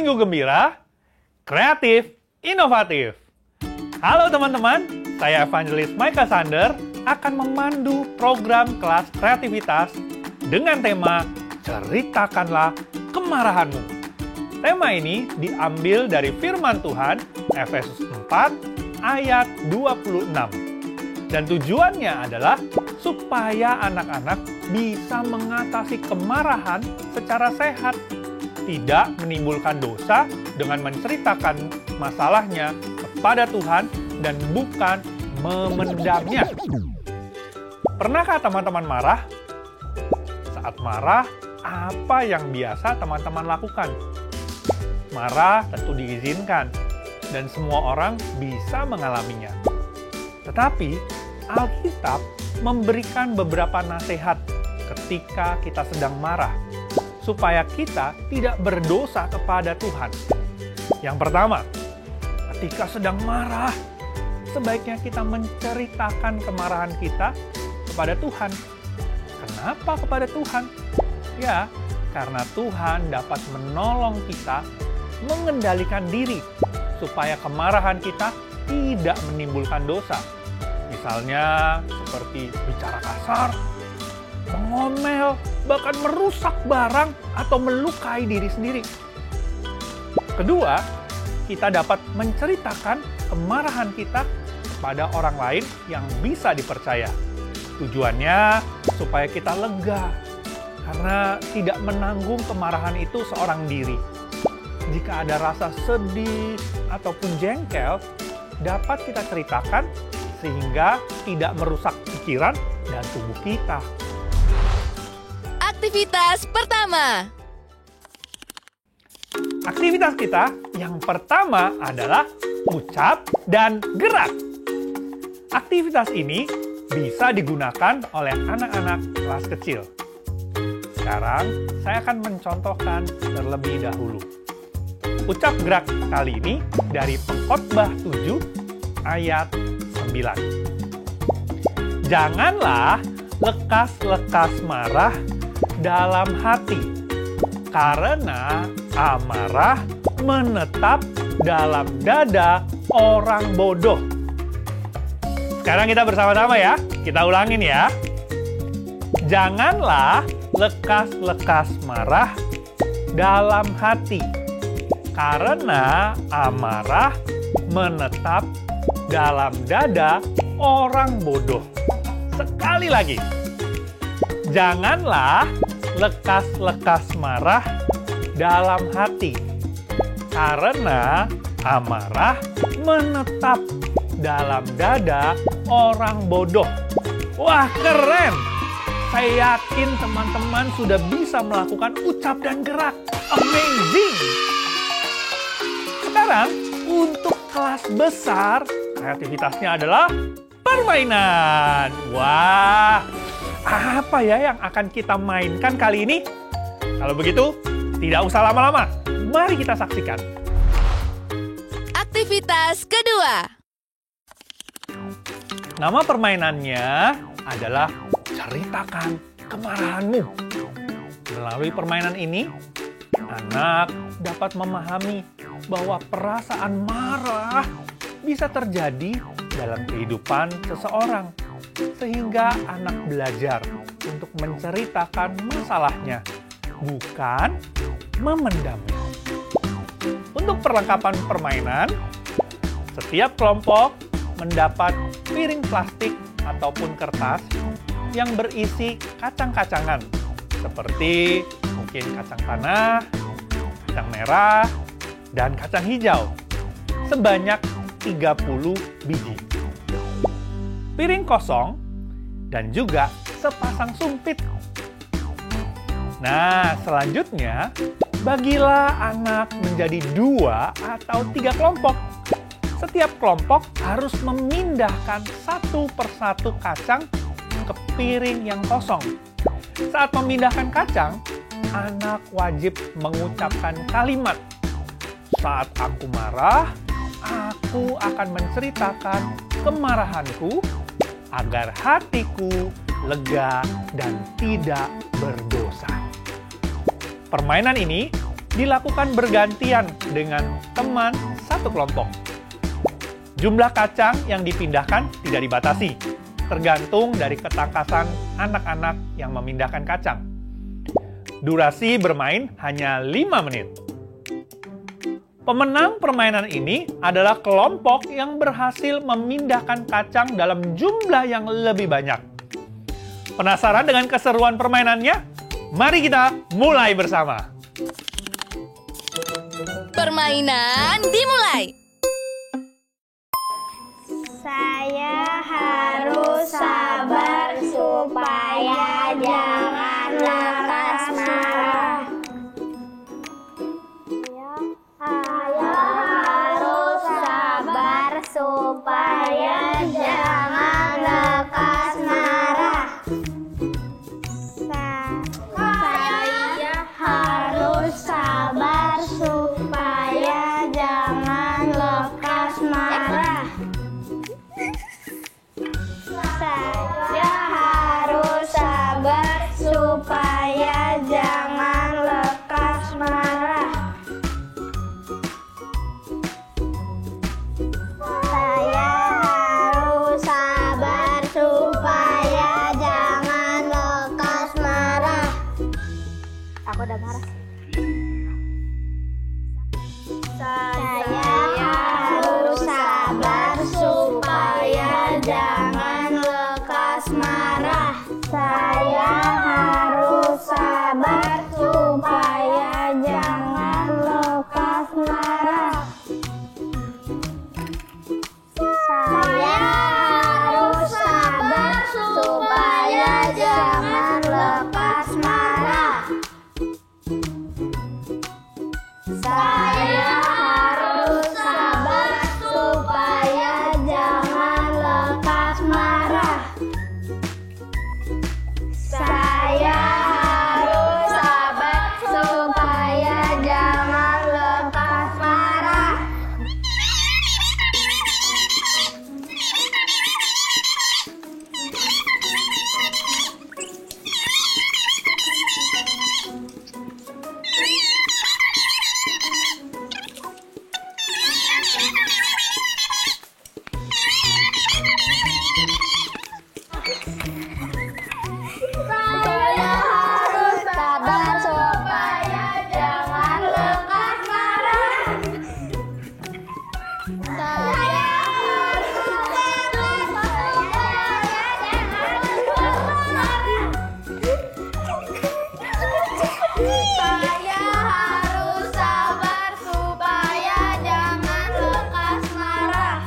Minggu Gembira, kreatif, inovatif. Halo teman-teman, saya Evangelis Micah Sander akan memandu program kelas kreativitas dengan tema Ceritakanlah Kemarahanmu. Tema ini diambil dari firman Tuhan Efesus 4 ayat 26. Dan tujuannya adalah supaya anak-anak bisa mengatasi kemarahan secara sehat, tidak menimbulkan dosa dengan menceritakan masalahnya kepada Tuhan dan bukan memendamnya. Pernahkah teman-teman marah? Saat marah, apa yang biasa teman-teman lakukan? Marah tentu diizinkan, dan semua orang bisa mengalaminya. Tetapi, Alkitab memberikan beberapa nasihat ketika kita sedang marah, supaya kita tidak berdosa kepada Tuhan. Yang pertama, ketika sedang marah, sebaiknya kita menceritakan kemarahan kita kepada Tuhan. Kenapa kepada Tuhan? Ya, karena Tuhan dapat menolong kita mengendalikan diri, supaya kemarahan kita tidak menimbulkan dosa. Misalnya, seperti bicara kasar, mengomel, bahkan merusak barang atau melukai diri sendiri. Kedua, kita dapat menceritakan kemarahan kita kepada orang lain yang bisa dipercaya. Tujuannya supaya kita lega, karena tidak menanggung kemarahan itu seorang diri. Jika ada rasa sedih ataupun jengkel, dapat kita ceritakan sehingga tidak merusak pikiran dan tubuh kita. Aktivitas pertama. Aktivitas kita yang pertama adalah ucap dan gerak. Aktivitas ini bisa digunakan oleh anak-anak kelas kecil. Sekarang saya akan mencontohkan terlebih dahulu. Ucap gerak kali ini dari Pengkhotbah 7 ayat 9. Janganlah lekas-lekas marah dalam hati, karena amarah menetap dalam dada orang bodoh. Sekarang kita bersama-sama ya, kita ulangin ya. Janganlah lekas-lekas marah dalam hati, karena amarah menetap dalam dada orang bodoh. Sekali lagi. Janganlah lekas-lekas marah dalam hati, karena amarah menetap dalam dada orang bodoh. Wah, keren! Saya yakin teman-teman sudah bisa melakukan ucap dan gerak. Amazing! Sekarang, untuk kelas besar, kreativitasnya adalah permainan. Wah, apa ya yang akan kita mainkan kali ini? Kalau begitu, tidak usah lama-lama. Mari kita saksikan. Aktivitas kedua. Nama permainannya adalah Ceritakan Kemarahanmu. Melalui permainan ini, anak dapat memahami bahwa perasaan marah bisa terjadi dalam kehidupan seseorang, sehingga anak belajar untuk menceritakan masalahnya, bukan memendamnya. Untuk perlengkapan permainan, setiap kelompok mendapat piring plastik ataupun kertas yang berisi kacang-kacangan, seperti mungkin kacang tanah, kacang merah, dan kacang hijau, sebanyak 30 biji. Piring kosong dan juga sepasang sumpit. Nah, selanjutnya, bagilah anak menjadi 2 atau 3 kelompok. Setiap kelompok harus memindahkan satu persatu kacang ke piring yang kosong. Saat memindahkan kacang, anak wajib mengucapkan kalimat, "Saat aku marah, aku akan menceritakan kemarahanku agar hatiku lega dan tidak berdosa." Permainan ini dilakukan bergantian dengan teman satu kelompok. Jumlah kacang yang dipindahkan tidak dibatasi, tergantung dari ketangkasan anak-anak yang memindahkan kacang. Durasi bermain hanya 5 menit. Pemenang permainan ini adalah kelompok yang berhasil memindahkan kacang dalam jumlah yang lebih banyak. Penasaran dengan keseruan permainannya? Mari kita mulai bersama. Permainan dimulai. Saya harus sabar supaya jangan lekas marah. Saya harus sabar supaya jangan lekas marah. Saya harus sabar supaya jangan lekas marah. Saya harus sabar supaya jangan lekas marah. Saya harus sabar supaya jangan lekas marah. Aku udah marah. Saya harus sabar supaya jangan lekas marah. Saya harus sabar supaya jangan lekas marah. Saya harus sabar supaya jangan lekas marah. Saya harus sabar supaya jangan lekas marah. Saya harus sabar supaya jangan lekas marah. Saya harus sabar supaya jangan lekas marah. Saya harus sabar supaya jangan lekas marah. Saya harus sabar supaya jangan lekas marah.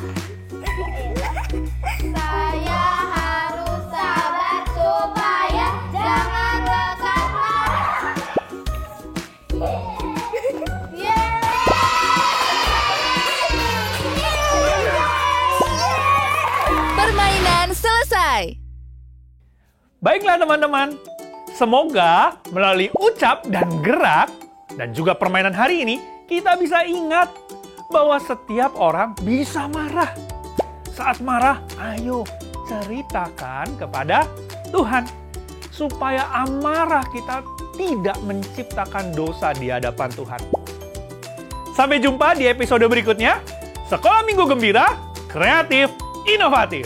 Saya harus sabar supaya jangan lekas marah. Permainan selesai. Baiklah teman-teman, semoga melalui ucap dan gerak dan juga permainan hari ini kita bisa ingat bahwa setiap orang bisa marah. Saat marah, ayo ceritakan kepada Tuhan supaya amarah kita tidak menciptakan dosa di hadapan Tuhan. Sampai jumpa di episode berikutnya. Sekolah Minggu Gembira, kreatif, inovatif.